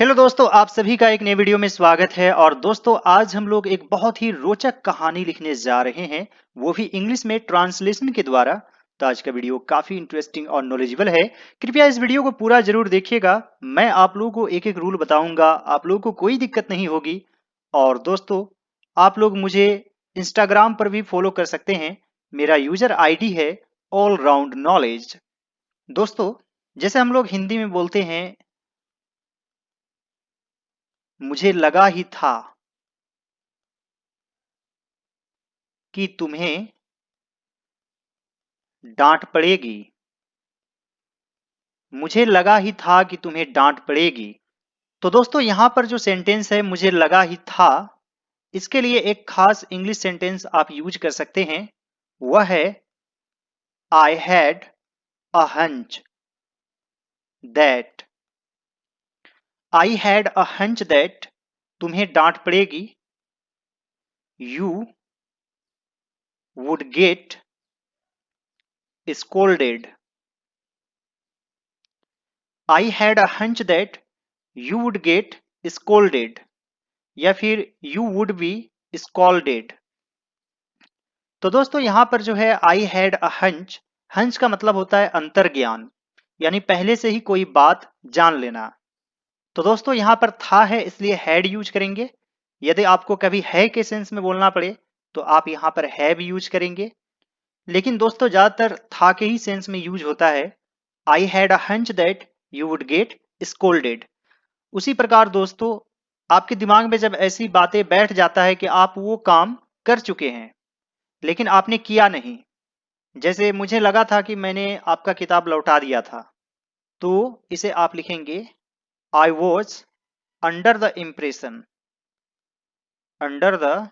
Hello दोस्तों, आप सभी का एक नए वीडियो में स्वागत है। और दोस्तों, आज हम लोग एक बहुत ही रोचक कहानी लिखने जा रहे हैं, वो भी इंग्लिश में ट्रांसलेशन के द्वारा। तो आज का वीडियो काफी इंटरेस्टिंग और नॉलेजेबल है। कृपया इस वीडियो को पूरा जरूर देखिएगा। मैं आप लोगों को एक एक रूल बताऊंगा, आप लोगों को कोई दिक्कत नहीं होगी। और दोस्तों, आप लोग मुझे इंस्टाग्राम पर भी फॉलो कर सकते हैं। मेरा यूजर आईडी है ऑल राउंड नॉलेज। दोस्तों, जैसे हम लोग हिंदी में बोलते हैं, मुझे लगा ही था कि तुम्हें डांट पड़ेगी। मुझे लगा ही था कि तुम्हें डांट पड़ेगी। तो दोस्तों, यहां पर जो सेंटेंस है मुझे लगा ही था, इसके लिए एक खास इंग्लिश सेंटेंस आप यूज कर सकते हैं। वह है I had a hunch that. I had a hunch that तुम्हें डांट पड़ेगी। You would get scolded. I had a hunch that you would get scolded, या फिर यू वुड बी स्कॉल्डेड। तो दोस्तों, यहां पर जो है I had a hunch, hunch का मतलब होता है अंतर्ज्ञान, यानी पहले से ही कोई बात जान लेना। तो दोस्तों, यहां पर था है इसलिए हैड यूज करेंगे। यदि आपको कभी है के सेंस में बोलना पड़े तो आप यहां पर हैव यूज करेंगे। लेकिन दोस्तों, ज्यादातर था के ही सेंस में यूज होता है। I had a hunch that you would get scolded. उसी प्रकार दोस्तों, आपके दिमाग में जब ऐसी बातें बैठ जाता है कि आप वो काम कर चुके हैं लेकिन आपने किया नहीं, जैसे मुझे लगा था कि मैंने आपका किताब लौटा दिया था, तो इसे आप लिखेंगे I was under the impression, under the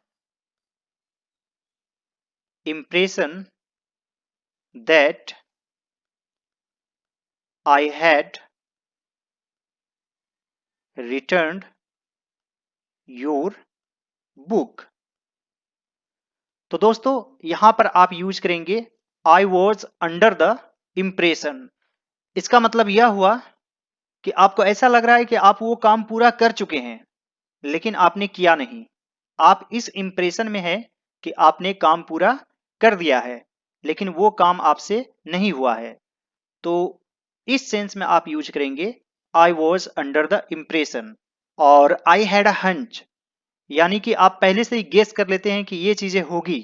impression that I had returned your book. तो दोस्तों, यहां पर आप यूज करेंगे I was under the impression. इसका मतलब यह हुआ कि आपको ऐसा लग रहा है कि आप वो काम पूरा कर चुके हैं लेकिन आपने किया नहीं। आप इस इंप्रेशन में है कि आपने काम पूरा कर दिया है लेकिन वो काम आपसे नहीं हुआ है। तो इस सेंस में आप यूज करेंगे I was under the impression. और आई हैड अ हंच, यानी कि आप पहले से ही गेस कर लेते हैं कि ये चीजें होगी।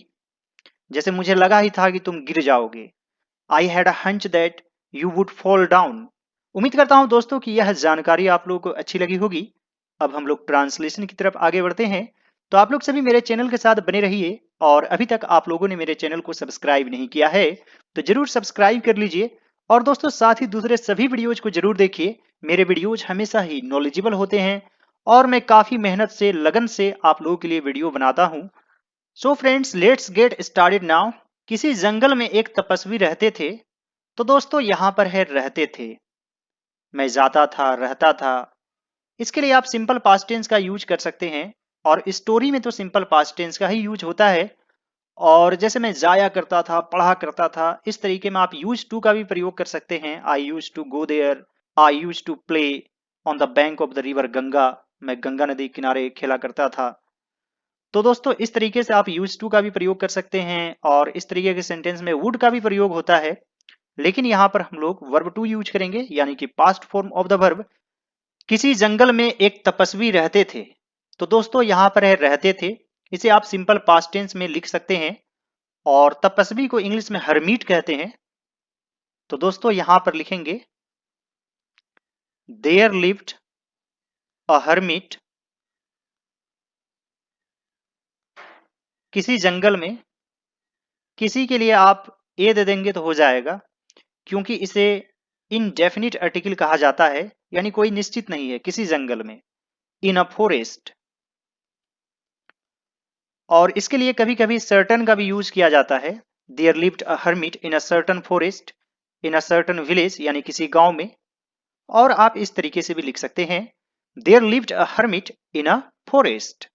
जैसे मुझे लगा ही था कि तुम गिर जाओगे। I had a hunch that you would fall down. उम्मीद करता हूं दोस्तों कि यह जानकारी आप लोगों को अच्छी लगी होगी। अब हम लोग ट्रांसलेशन की तरफ आगे बढ़ते हैं। तो आप लोग सभी मेरे चैनल के साथ बने रहिए, और अभी तक आप लोगों ने मेरे चैनल को सब्सक्राइब नहीं किया है तो जरूर सब्सक्राइब कर लीजिए। और दोस्तों, साथ ही दूसरे सभी वीडियोज को जरूर देखिए। मेरे वीडियोज हमेशा ही नॉलेजेबल होते हैं और मैं काफी मेहनत से, लगन से आप लोगों के लिए वीडियो बनाता हूं। So friends, let's get started now. किसी जंगल में एक तपस्वी रहते थे। तो दोस्तों, यहां पर है रहते थे। मैं जाता था, रहता था। इसके लिए आप सिंपल पास्ट टेंस का यूज कर सकते हैं, और स्टोरी में तो सिंपल पास्ट टेंस का ही यूज होता है। और जैसे मैं जाया करता था, पढ़ा करता था, इस तरीके में आप यूज टू का भी प्रयोग कर सकते हैं। I use to go there, I use to play on the bank of the river Ganga. मैं गंगा नदी किनारे खेला करता था। तो दोस्तों, इस तरीके से आप यूज टू का भी प्रयोग कर सकते हैं, और इस तरीके के सेंटेंस में वुड का भी प्रयोग होता है। लेकिन यहां पर हम लोग वर्ब टू यूज करेंगे, यानी कि past form of the verb. किसी जंगल में एक तपस्वी रहते थे। तो दोस्तों, यहां पर है रहते थे। इसे आप सिंपल पास्ट टेंस में लिख सकते हैं, और तपस्वी को इंग्लिश में हरमीट कहते हैं। तो दोस्तों, यहां पर लिखेंगे देयर लिव्ड अ हरमिट। किसी जंगल में, किसी के लिए आप ए दे देंगे तो हो जाएगा, क्योंकि इसे इनडेफिनिट आर्टिकल कहा जाता है, यानी कोई निश्चित नहीं है। किसी जंगल में, इन अ फॉरेस्ट। और इसके लिए कभी कभी सर्टन का भी यूज किया जाता है। There lived a hermit in a certain forest, in a certain village, यानी किसी गांव में। और आप इस तरीके से भी लिख सकते हैं there lived a hermit in a forest.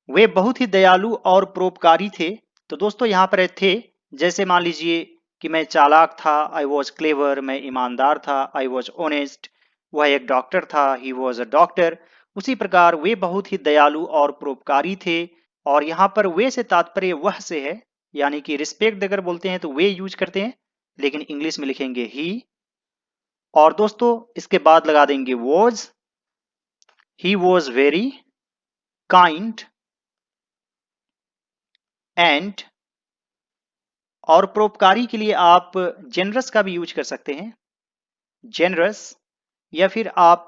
वे बहुत ही दयालु और परोपकारी थे। तो दोस्तों, यहां पर थे, जैसे मान लीजिए कि मैं चालाक था, आई वॉज क्लेवर। मैं ईमानदार था, आई वॉज ऑनेस्ट। वह एक डॉक्टर था, ही वॉज अ डॉक्टर। उसी प्रकार वे बहुत ही दयालु और परोपकारी थे। और यहाँ पर वे से तात्पर्य वह से है, यानी कि रिस्पेक्ट अगर बोलते हैं तो वे यूज करते हैं, लेकिन इंग्लिश में लिखेंगे ही। और दोस्तों इसके बाद लगा देंगे was, he was very kind and. और परोपकारी के लिए आप जेनरस का भी यूज कर सकते हैं, जेनरस, या फिर आप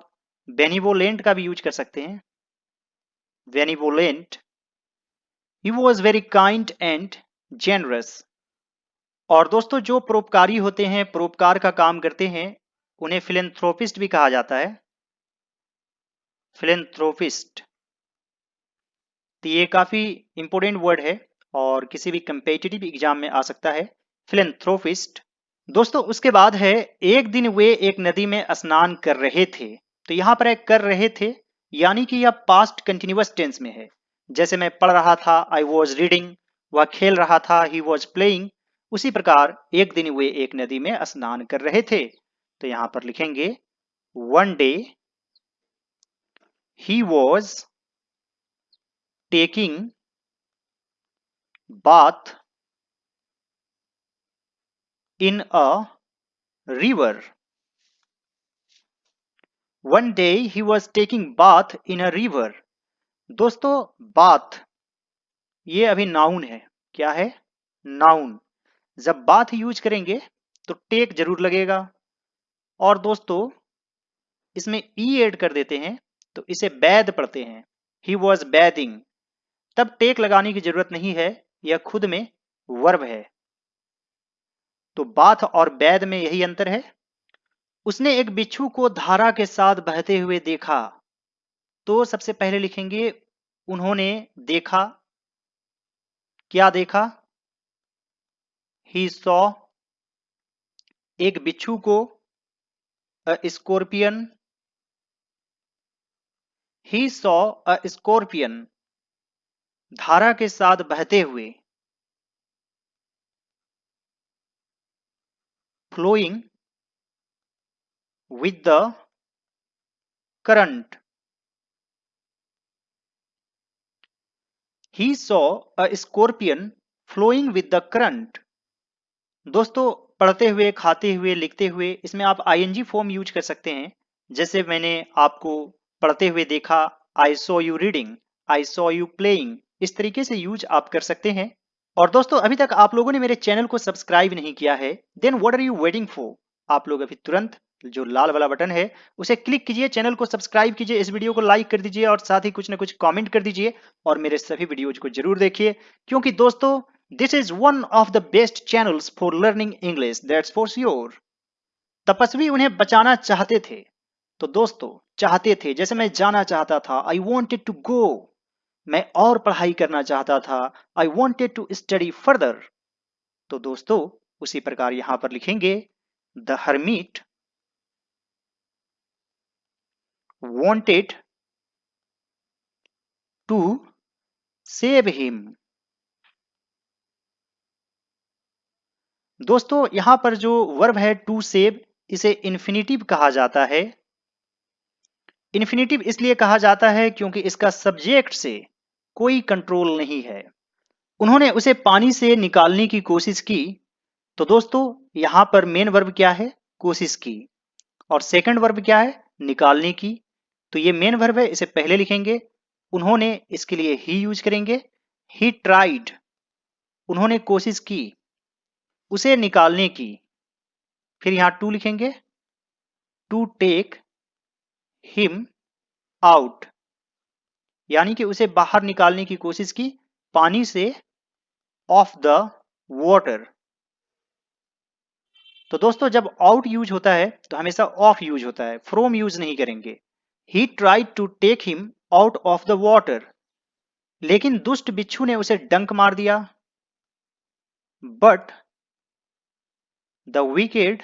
बेनिवोलेंट का भी यूज कर सकते हैं, benevolent. He was very kind and generous. और दोस्तों जो परोपकारी होते हैं, परोपकार का काम करते हैं, उन्हें फिलेंथ्रोपिस्ट भी कहा जाता है, फिलेंथ्रोपिस्ट। तो ये काफी इंपॉर्टेंट वर्ड है और किसी भी कंपेटिटिव एग्जाम में आ सकता है, फिलेंथ्रोपिस्ट। दोस्तों उसके बाद है, एक दिन वे एक नदी में स्नान कर रहे थे। तो यहां पर एक कर रहे थे, यानी कि यह पास्ट कंटिन्यूअस टेंस में है। जैसे मैं पढ़ रहा था, आई वॉज रीडिंग, वह खेल रहा था, ही वॉज प्लेइंग। उसी प्रकार एक दिन वे एक नदी में स्नान कर रहे थे। तो यहां पर लिखेंगे one day he was taking bath in a river. One day he was taking bath in a river. दोस्तों बाथ ये अभी नाउन है। क्या है? नाउन। जब बाथ यूज करेंगे तो टेक जरूर लगेगा। और दोस्तों इसमें ई ऐड कर देते हैं तो इसे बैद पढ़ते हैं। ही वॉज बैदिंग, तब टेक लगाने की जरूरत नहीं है, यह खुद में वर्ब है। तो बाथ और बैद में यही अंतर है। उसने एक बिच्छू को धारा के साथ बहते हुए देखा। तो सबसे पहले लिखेंगे उन्होंने देखा। क्या देखा? ही सॉ, एक बिच्छू को, a scorpion, he saw a scorpion, धारा के साथ बहते हुए, flowing with the current. He saw a scorpion flowing with the current. दोस्तों पढ़ते हुए, खाते हुए, लिखते हुए, इसमें आप आईएनजी फॉर्म यूज कर सकते हैं। जैसे मैंने आपको पढ़ते हुए देखा, I saw you reading, I saw you playing. इस तरीके से यूज आप कर सकते हैं। और दोस्तों अभी तक आप लोगों ने मेरे चैनल को सब्सक्राइब नहीं किया है, then what are you waiting for? आप लोग अभी तुरंत जो लाल वाला बटन है उसे क्लिक कीजिए, चैनल को सब्सक्राइब कीजिए, इस वीडियो को लाइक कर दीजिए और साथ ही कुछ ना कुछ कमेंट कर दीजिए और मेरे सभी वीडियोज को जरूर देखिए, क्योंकि दोस्तों this is one of the best channels for learning English, that's for sure. तपस्वी उन्हें बचाना चाहते थे। तो दोस्तों चाहते थे, जैसे मैं जाना चाहता था, आई वॉन्टेड टू गो, मैं और पढ़ाई करना चाहता था, I wanted to study further. तो दोस्तों उसी प्रकार यहां पर लिखेंगे the hermit wanted to save him. दोस्तों यहां पर जो वर्ब है टू सेव, इसे इन्फिनिटिव कहा जाता है। इन्फिनिटिव इसलिए कहा जाता है क्योंकि इसका सब्जेक्ट से कोई कंट्रोल नहीं है। उन्होंने उसे पानी से निकालने की कोशिश की। तो दोस्तों यहां पर मेन वर्ब क्या है? कोशिश की। और सेकंड वर्ब क्या है? निकालने की। तो ये मेन वर्ब है, इसे पहले लिखेंगे। उन्होंने, इसके लिए ही यूज करेंगे। ही ट्राइड, उन्होंने कोशिश की उसे निकालने की। फिर यहां टू लिखेंगे, टू टेक हिम आउट, यानी कि उसे बाहर निकालने की कोशिश की पानी से, ऑफ द वाटर। तो दोस्तों जब आउट यूज होता है तो हमेशा ऑफ यूज होता है, फ्रॉम यूज नहीं करेंगे। He tried to take him out of the water, लेकिन दुष्ट बिच्छू ने उसे डंक मार दिया। But the wicked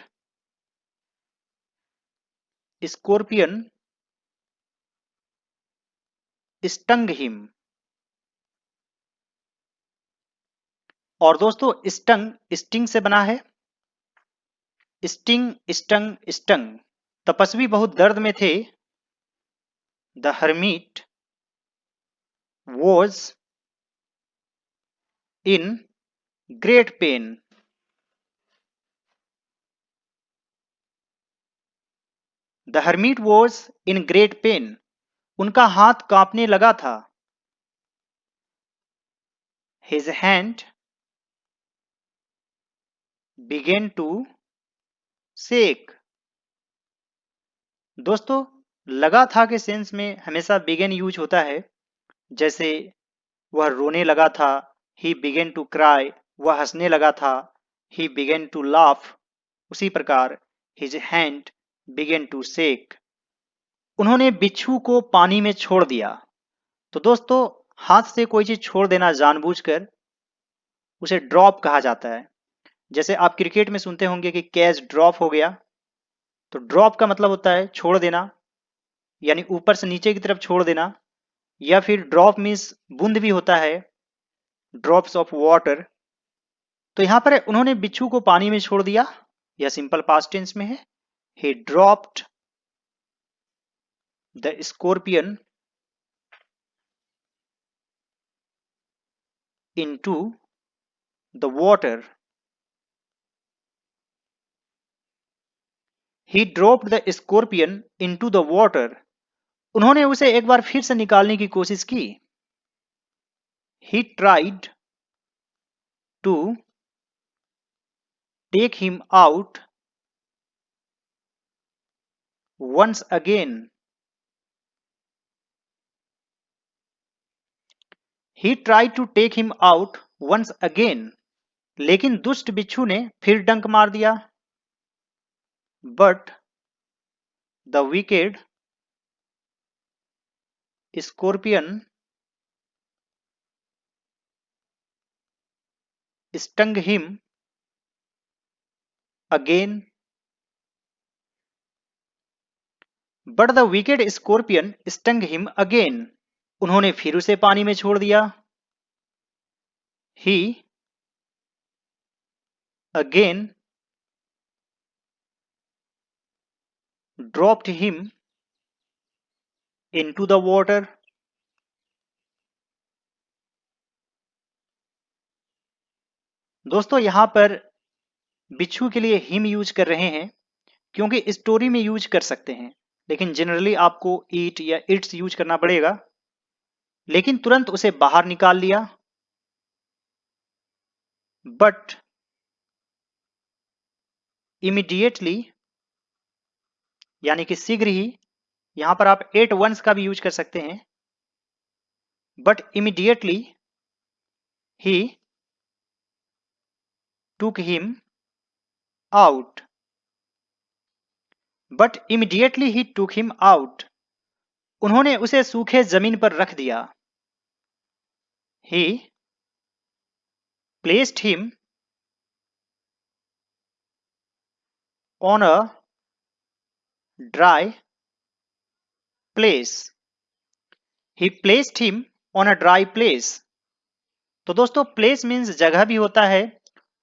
scorpion stung him. और दोस्तों स्टंग स्टिंग से बना है, स्टिंग, स्टंग, स्टंग। तपस्वी बहुत दर्द में थे। The hermit was in great pain. The hermit was in great pain. उनका हाथ कांपने लगा था। His hand began to shake. दोस्तों, लगा था के सेंस में हमेशा बिगेन यूज होता है। जैसे वह रोने लगा था, ही बिगेन टू क्राई। वह हंसने लगा था, ही बिगेन टू लाफ। उसी प्रकार his hand began to shake. उन्होंने बिच्छू को पानी में छोड़ दिया। तो दोस्तों, हाथ से कोई चीज छोड़ देना जानबूझकर उसे ड्रॉप कहा जाता है। जैसे आप क्रिकेट में सुनते होंगे कि कैच ड्रॉप हो गया। तो ड्रॉप का मतलब होता है छोड़ देना, यानी ऊपर से नीचे की तरफ छोड़ देना। या फिर ड्रॉप मीन्स बूंद भी होता है, ड्रॉप्स ऑफ वाटर। तो यहां पर उन्होंने बिच्छू को पानी में छोड़ दिया, यह सिंपल पास्ट टेंस में है। ही dropped the scorpion into the water. He dropped the scorpion into the water. उन्होंने उसे एक बार फिर से निकालने की कोशिश की। He tried to take him out once again. He tried to take him out once again. लेकिन दुष्ट बिच्छू ने फिर डंक मार दिया। But the wicked scorpion stung him again. But the wicked scorpion stung him again. उन्होंने फिर उसे पानी में छोड़ दिया। He again dropped him into the water. दोस्तों, यहां पर बिच्छू के लिए हिम यूज कर रहे हैं क्योंकि स्टोरी में यूज कर सकते हैं, लेकिन जनरली आपको ईट या इट्स यूज करना पड़ेगा। लेकिन तुरंत उसे बाहर निकाल लिया। बट इमीडिएटली, यानी कि शीघ्र ही, यहां पर आप एट वंस का भी यूज कर सकते हैं। बट इमीडिएटली ही टूक हिम आउट। बट इमीडिएटली ही टूक हिम आउट। उन्होंने उसे सूखे जमीन पर रख दिया। ही placed him on a dry place. He placed him on a dry place. तो दोस्तों, प्लेस मीन्स जगह भी होता है,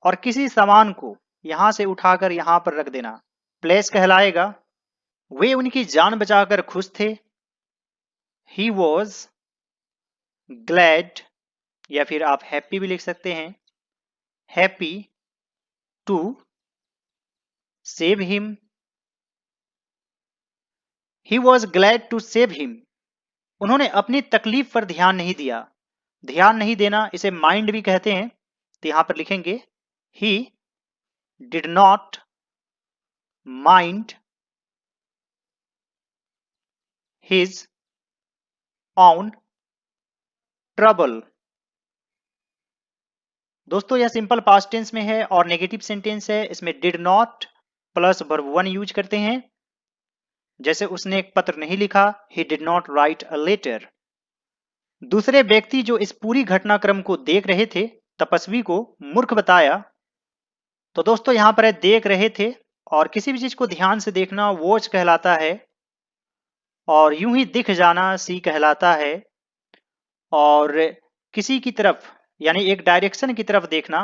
और किसी सामान को यहां से उठाकर यहां पर रख देना प्लेस कहलाएगा। वे उनकी जान बचाकर खुश थे। ही वॉज ग्लैड, या फिर आप हैप्पी भी लिख सकते हैं, happy to save him. He was glad to save him. उन्होंने अपनी तकलीफ पर ध्यान नहीं दिया। ध्यान नहीं देना, इसे माइंड भी कहते हैं। तो यहां पर लिखेंगे ही did not mind his on trouble. दोस्तों, यह सिंपल पास्ट टेंस में है और नेगेटिव सेंटेंस है। इसमें did not plus verb one use करते हैं। जैसे उसने एक पत्र नहीं लिखा, he did not write a letter. दूसरे व्यक्ति जो इस पूरी घटनाक्रम को देख रहे थे, तपस्वी को मूर्ख बताया। तो दोस्तों, यहां पर है देख रहे थे, और किसी भी चीज को ध्यान से देखना वॉच कहलाता है, और यूं ही दिख जाना सी कहलाता है, और किसी की तरफ यानी एक डायरेक्शन की तरफ देखना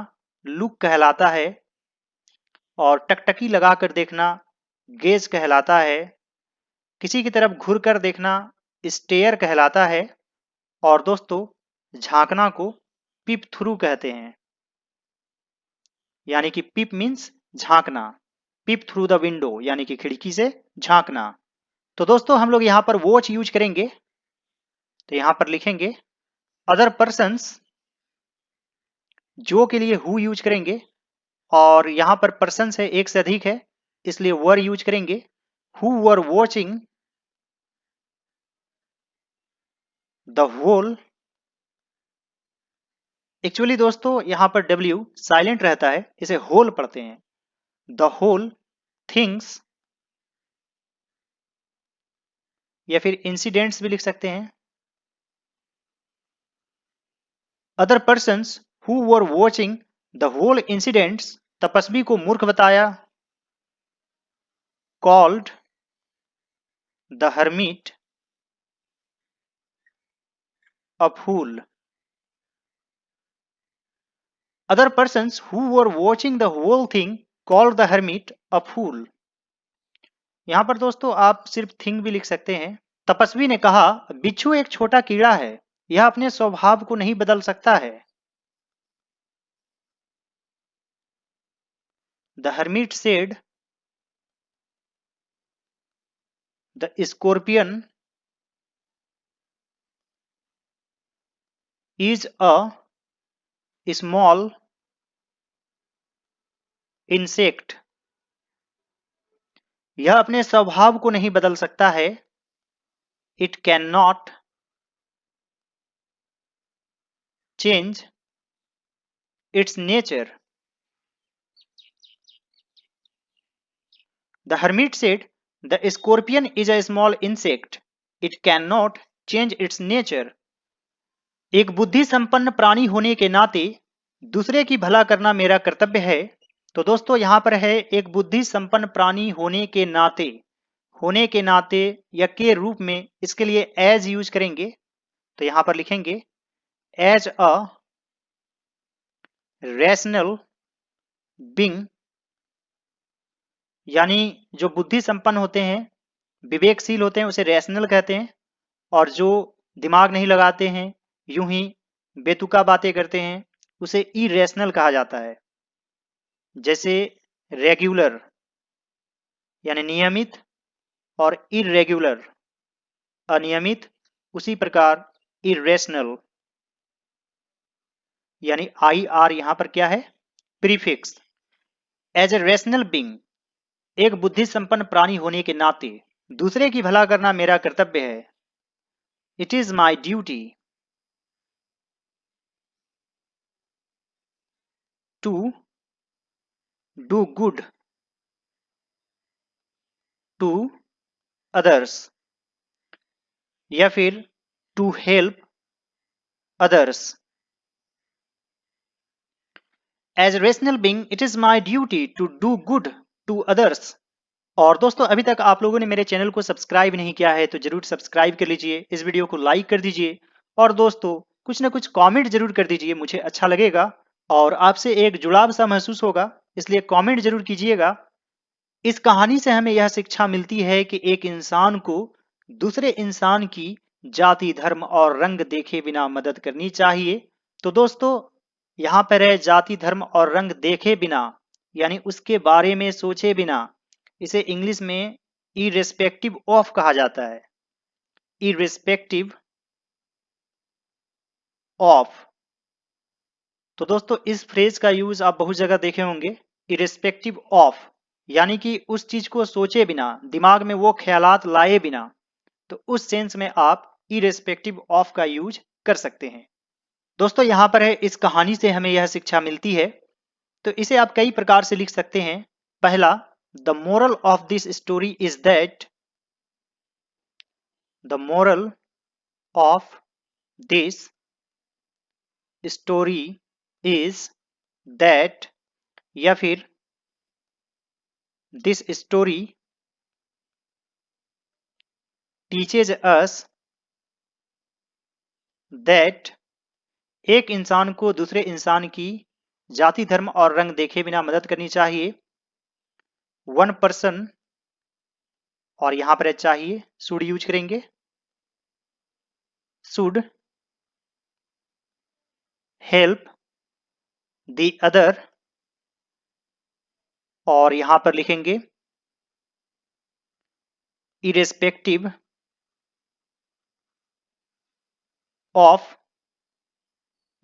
लुक कहलाता है, और टकटकी लगाकर देखना गेज कहलाता है, किसी की तरफ घूर कर देखना स्टेयर कहलाता है, और दोस्तों झांकना को पीप थ्रू कहते हैं। यानी कि पीप मीन्स झांकना, पीप थ्रू द विंडो यानी कि खिड़की से झांकना। तो दोस्तों हम लोग यहां पर वॉच यूज करेंगे, तो यहां पर लिखेंगे अदर पर्सन्स, जो के लिए हु यूज करेंगे, और यहां पर पर्सन्स है, एक से अधिक है, इसलिए वर यूज करेंगे। Who were watching the whole, actually दोस्तों यहां पर W साइलेंट रहता है, इसे होल पढ़ते हैं। द होल थिंग्स, या फिर इंसिडेंट्स भी लिख सकते हैं। Other persons who were watching the whole incidents, तपस्वी को मूर्ख बताया। Called the hermit a fool. Other persons who were watching the whole thing called the hermit a fool। यहां पर दोस्तों आप सिर्फ थिंग भी लिख सकते हैं। तपस्वी ने कहा, बिच्छू एक छोटा कीड़ा है, यह अपने स्वभाव को नहीं बदल सकता है। The hermit said, the scorpion is a small insect। यह अपने स्वभाव को नहीं बदल सकता है। It cannot change its nature। The hermit said, the scorpion is a small insect। It cannot change its nature। एक बुद्धि संपन्न प्राणी होने के नाते दूसरे की भला करना मेरा कर्तव्य है। तो दोस्तों यहां पर है एक बुद्धि संपन्न प्राणी होने के नाते या के रूप में, इसके लिए एज यूज करेंगे। तो यहां पर लिखेंगे एज अ रैशनल बीइंग, यानी जो बुद्धि संपन्न होते हैं, विवेकशील होते हैं, उसे रैशनल कहते हैं, और जो दिमाग नहीं लगाते हैं, यूं ही बेतुका बातें करते हैं, उसे इरेशनल कहा जाता है। जैसे रेगुलर यानी नियमित, और इरेगुलर अनियमित, उसी प्रकार इरेशनल यानी IR यहां पर क्या है, prefix. As a rational being, एक बुद्धि संपन्न प्राणी होने के नाते दूसरे की भला करना मेरा कर्तव्य है। It is my duty to do good to others, या फिर to help others. As rational being it is my duty to do good to others. और दोस्तों अभी तक आप लोगों ने मेरे चैनल को सब्सक्राइब नहीं किया है तो जरूर सब्सक्राइब कर लीजिए, इस वीडियो को लाइक कर दीजिए, और दोस्तों कुछ ना कुछ कमेंट जरूर कर दीजिए, मुझे अच्छा लगेगा और आपसे एक जुड़ाव सा महसूस होगा, इसलिए कमेंट जरूर कीजिएगा। इस कहानी से हमें यह शिक्षा मिलती है कि एक इंसान को दूसरे इंसान की जाति, धर्म और रंग देखे बिना मदद करनी चाहिए। तो दोस्तों यहाँ पर है जाति, धर्म और रंग देखे बिना, यानी उसके बारे में सोचे बिना। इसे इंग्लिश में इरेस्पेक्टिव ऑफ कहा जाता है, इरेस्पेक्टिव ऑफ। तो दोस्तों इस फ्रेज का यूज आप बहुत जगह देखे होंगे, इरेस्पेक्टिव ऑफ, यानी कि उस चीज को सोचे बिना, दिमाग में वो ख्यालात लाए बिना। तो उस सेंस में आप इरेस्पेक्टिव ऑफ का यूज कर सकते हैं। दोस्तों यहां पर है इस कहानी से हमें यह शिक्षा मिलती है, तो इसे आप कई प्रकार से लिख सकते हैं। पहला, the moral of this story is that, the moral of this story is that, या फिर this story teaches us that, एक इंसान को दूसरे इंसान की जाति, धर्म और रंग देखे बिना मदद करनी चाहिए। वन पर्सन और यहां पर चाहिए शुड यूज करेंगे, शुड हेल्प द अदर, और यहां पर लिखेंगे इरेस्पेक्टिव ऑफ,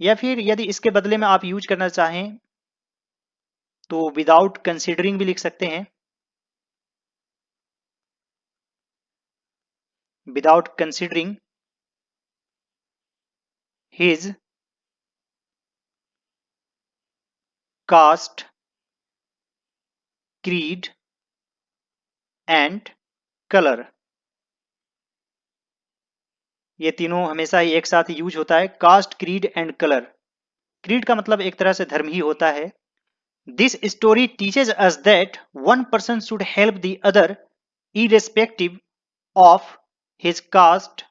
या फिर यदि इसके बदले में आप यूज करना चाहें तो विदाउट कंसीडरिंग भी लिख सकते हैं, without considering his caste, creed and colour. ये तीनों हमेशा ही एक साथ यूज होता है, caste, creed and colour. Creed का मतलब एक तरह से धर्म ही होता है। This story teaches us that one person should help the other irrespective of his caste.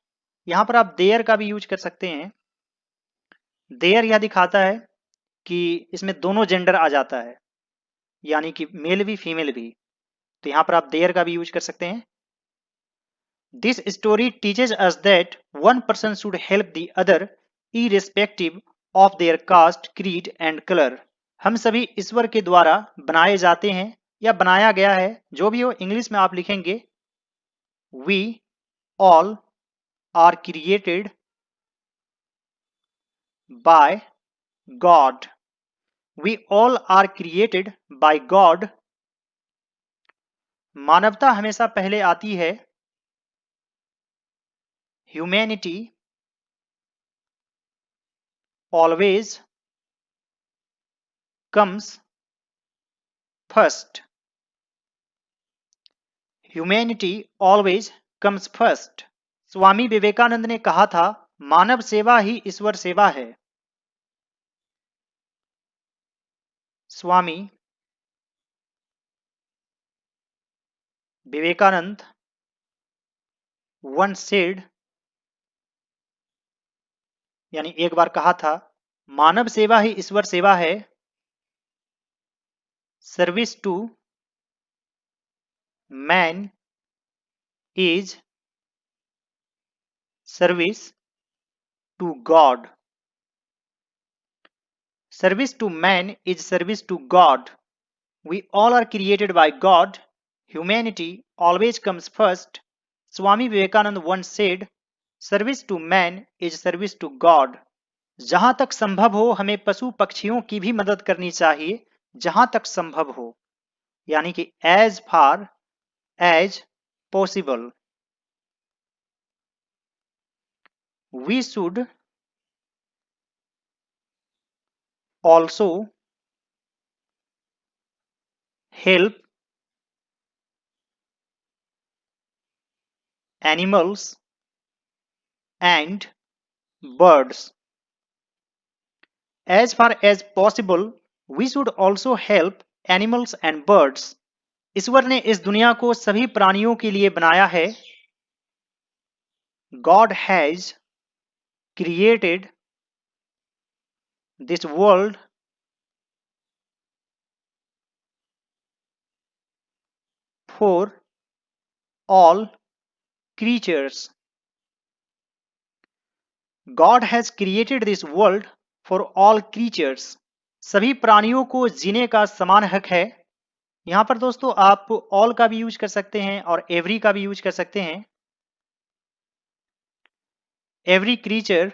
यहां पर आप देयर का भी यूज कर सकते हैं। देयर यह दिखाता है कि इसमें दोनों जेंडर आ जाता है, यानी कि मेल भी फीमेल भी, तो यहां पर आप देयर का भी यूज कर सकते हैं। This story teaches us that one person should help the other irrespective of their caste, creed and colour. हम सभी ईश्वर के द्वारा बनाए जाते हैं या बनाया गया है, जो भी हो इंग्लिश में आप लिखेंगे we all are created by God. We all are created by God. मानवता हमेशा पहले आती है, humanity always comes first. Humanity always comes first. Swami Vivekananda ने कहा था, मानव सेवा ही ईश्वर सेवा है। स्वामी विवेकानंद once said, यानी एक बार कहा था, मानव सेवा ही ईश्वर सेवा है। Service to man is service to God. Service to man is service to God. We all are created by God. Humanity always comes first. Swami Vivekananda once said, service to man is service to God. जहां तक संभव हो हमें पशु पक्षियों की भी मदद करनी चाहिए, जहां तक संभव हो, यानी कि as far as possible. We should also help animals and birds. As far as possible, we should also help animals and birds. ईश्वर ने इस दुनिया को सभी प्राणियों के लिए बनाया है। God has created this world for all creatures. God has created this world for all creatures. सभी प्राणियों को जीने का समान हक है। यहां पर दोस्तों आप all का भी यूज कर सकते हैं और every का भी यूज कर सकते हैं। Every creature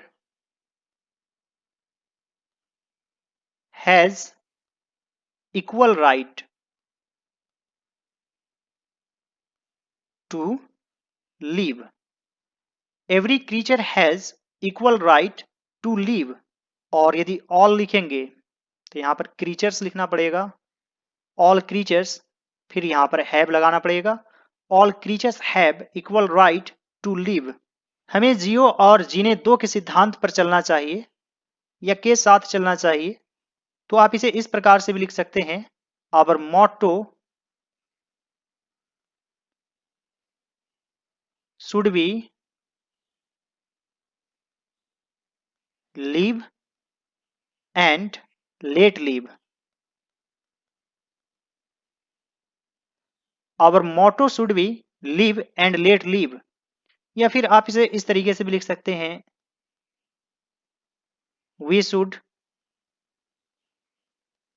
has equal right to live. Every creature has equal right to live. और यदि all लिखेंगे तो यहां पर creatures लिखना पड़ेगा, all creatures, फिर यहां पर have लगाना पड़ेगा। All creatures have equal right to live. हमें जियो और जीने दो के सिद्धांत पर चलना चाहिए या के साथ चलना चाहिए, तो आप इसे इस प्रकार से भी लिख सकते हैं, our motto should be live and let live. Our motto should be leave and let leave, या फिर आप इसे इस तरीके से भी लिख सकते हैं, वी शुड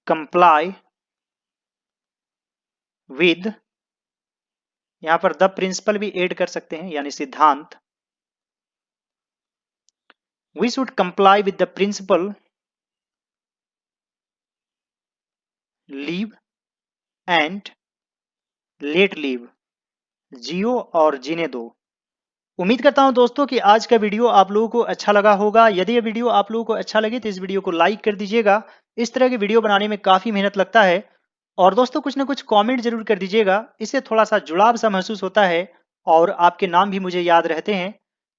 कंप्लाई विद, यहां पर द प्रिंसिपल भी ऐड कर सकते हैं यानी सिद्धांत, we should comply with the principle live and let live, जियो और जीने दो। उम्मीद करता हूं दोस्तों कि आज का वीडियो आप लोगों को अच्छा लगा होगा। यदि ये वीडियो आप लोगों को अच्छा लगे तो इस वीडियो को लाइक कर दीजिएगा। इस तरह के वीडियो बनाने में काफी मेहनत लगता है। और दोस्तों कुछ ना कुछ कमेंट जरूर कर दीजिएगा, इससे थोड़ा सा जुड़ाव सा महसूस होता है और आपके नाम भी मुझे याद रहते हैं।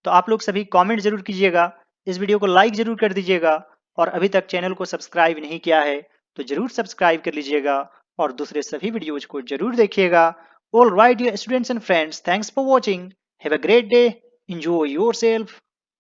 तो आप लोग सभी कमेंट जरूर कीजिएगा, इस वीडियो को लाइक जरूर कर दीजिएगा, और अभी तक चैनल को सब्सक्राइब नहीं किया है तो जरूर सब्सक्राइब कर लीजिएगा और दूसरे सभी वीडियोज को जरूर देखिएगा। All right dear students and friends, thanks for watching, have a great day, enjoy yourself।